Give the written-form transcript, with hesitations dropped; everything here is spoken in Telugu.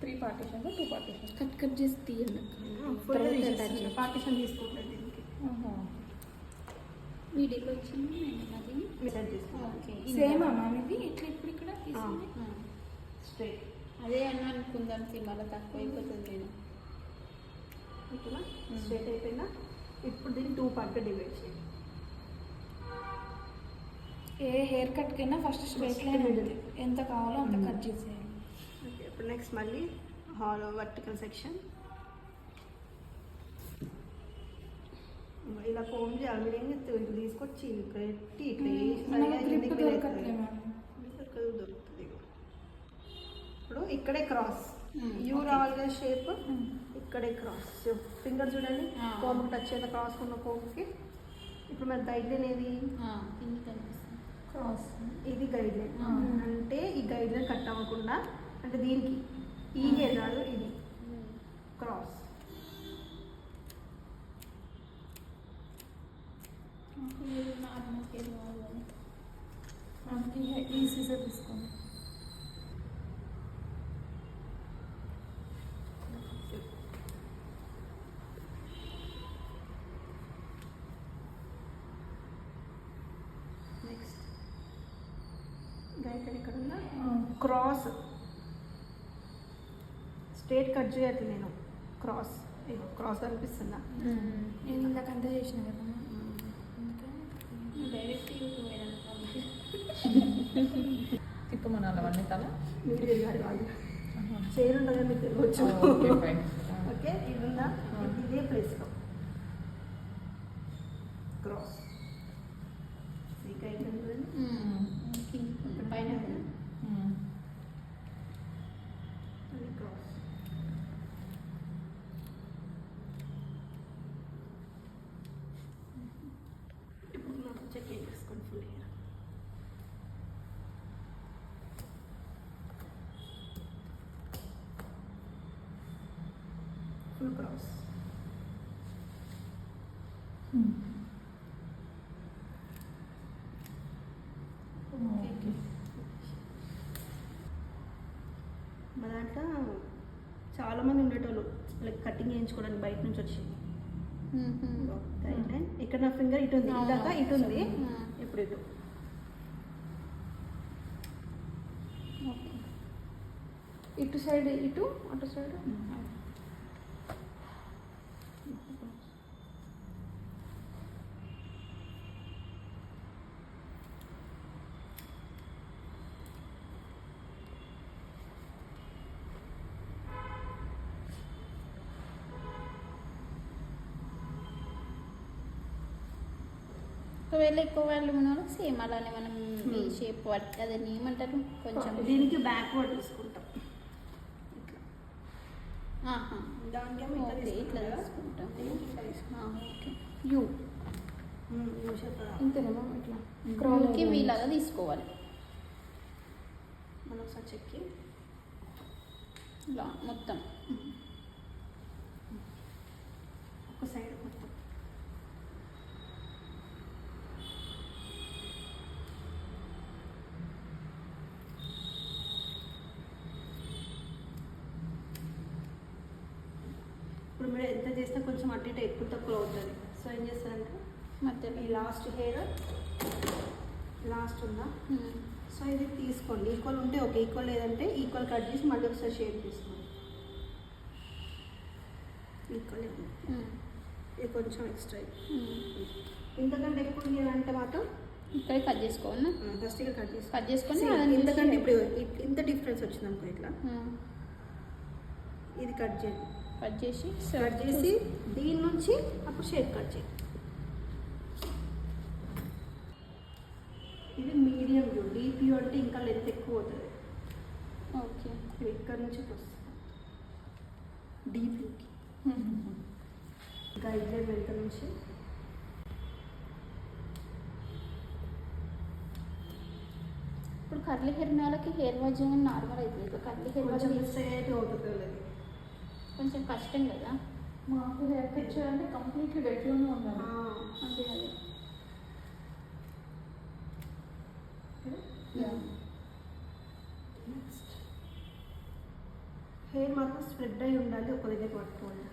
3 పార్టీషన్ 2 పార్టీషన్ కట్ చేసి తీయండి. పార్టీషన్ తీసుకుంటాను దీనికి. వీడియోలో వచ్చింది అది ఓకే సేమ్ మ్యామ్ ఇది ఇట్లా ఇప్పుడు ఇక్కడ స్ట్రైట్ అదే అన్న అనుకుందాం మళ్ళీ తక్కువ అయిపోతుంది. నేను ఇట్లా స్ట్రైట్ అయిపోయిందా? ఇప్పుడు దీన్ని 2 పార్ట్గా డివైడ్ చేయండి. ఏ హెయిర్ కట్కైనా ఫస్ట్ స్ట్రైట్ లైన్ ఉంటుంది, ఎంత కావాలో అంత కట్ చేసేయాలి. ఓకే, ఇప్పుడు నెక్స్ట్ మళ్ళీ వర్టికల్ సెక్షన్ ఇలా ఫోమ్ చేయాలి. మీరు ఏం చెప్తే ఇట్లా తీసుకొచ్చి ఇక్కడ పెట్టి ఇట్లా దొరకట్లే మ్యామ్. దొరుకుతుంది. ఇప్పుడు ఇక్కడే క్రాస్ యూ రావాలిగా షేప్, ఇక్కడే క్రాస్ ఫింగర్ చూడండి, కోమ్ టచ్ అయితే క్రాస్ ఉన్న కోమ్కి. ఇప్పుడు మరి గైడ్ లైన్ ఏది? క్రాస్ ఇది గైడ్ లైన్. అంటే ఈ గైడ్ లైన్ కట్ అవ్వకుండా, అంటే దీనికి ఈ హెయిర్ కాదు, ఇది క్రాస్. ఈ సీజర్ తీసుకోండి. నెక్స్ట్ గైడ్ లైన్ ఇక్కడ ఉందా? క్రాస్ స్ట్రేట్ కట్ చేయట్లేదు నేను, క్రాస్ క్రాస్ కనిపిస్తుందా? నేను ఇందాక అంతా చేసిన కదా డైరెక్ట్ తిప్పమనాలి అవన్నీ తల వీడియో గారి వాళ్ళు చైర్ ఉండగా మీకు తెలియవచ్చు. ఓకే, ఇది ఉందా? ఇదే ప్లేస్లో క్రాస్ పైన క్రాస్. ఇప్పుడు చెక్ చేసుకోండి ఫుల్ హెయిర్. Full cross. మా దాంట్లో చాలామంది ఉండేటోళ్ళు లైక్ కటింగ్ చేయించుకోవడానికి బయట నుంచి వచ్చి గైడ్ లైన్. ఇక్కడ నా ఫింగర్ ఇటు ఉంది, ఇందాక ఇటు ఉంది, ఇప్పుడు ఇటు. ఇటు సైడ్ ఇటు, అటు సైడ్ ఒకవేళ ఎక్కువ వాళ్ళు ఉన్నాడు సేమ్ అలానే మనం ఈ షేప్ వర్క్ అదని ఏమంటారు కొంచెం దీనికి బ్యాక్వర్డ్ తీసుకుంటాం. ఆహా దానికేమో ఓకే ఇట్లా తీసుకుంటాం. ఓకే యూ షేప్ ఇంతేనా ఇట్లా క్రాల్కి వీలాగా తీసుకోవాలి. మనం ఒకసారి చెక్కి ఇలా మొత్తం ఒక సైడ్ మొత్తం. ఇప్పుడు మీరు ఎంత చేస్తే కొంచెం అటు ఇటు ఎక్కువ తక్కువ అవుతుంది. సో ఏం చేస్తారంటే మధ్యలో ఈ లాస్ట్ హెయిర్ లాస్ట్ ఉందా, సో ఇది తీసుకోండి. ఈక్వల్ ఉంటే ఓకే, ఈక్వల్ లేదంటే ఈక్వల్ కట్ చేసి మళ్ళీ ఒకసారి షేప్ తీసుకోండి. ఈక్వల్ ఇది కొంచెం ఎక్స్ట్రా. ఇంతకంటే ఎక్కువ చేయాలంటే మాత్రం ఇక్కడ కట్ చేసుకోవాలి. ఫస్ట్ ఇక్కడ కట్ చేసుకొని ఇంతకంటే ఇప్పుడు ఇంత డిఫరెన్స్ వచ్చింది అనుకో, ఇట్లా ఇది కట్ చేయండి. కట్ చేసి దీని నుంచి అప్పుడు షేప్ కట్ చేయండి. ఇది మీడియం వ్యూ. డీప్ వ్యూ అంటే ఇంకా లెంత్ ఎక్కువ అవుతుంది. ఓకే, ఇది ఇక్కడ నుంచి వస్తుంది డీప్ వ్యూకి. గైడ్ లైన్ వెంట నుంచి ఇప్పుడు కర్లీ హెయిర్ వాళ్ళకి హెయిర్ వాష్ చేయడం నార్మల్ అవుతుంది. కర్లీ హెయిర్ కొంచెం వాళ్ళకి స్ట్రైట్ అవుతుంది. కొంచెం కష్టం కదా. మాకు హెయిర్ కట్ చేయాలంటే కంప్లీట్లీ వెట్లోనే ఉండాలి. అంతే కదా. నెక్స్ట్ హెయిర్ మాత్రం స్ప్రెడ్ అయి ఉండాలి, ఒక దగ్గర పట్టుకోవాలి.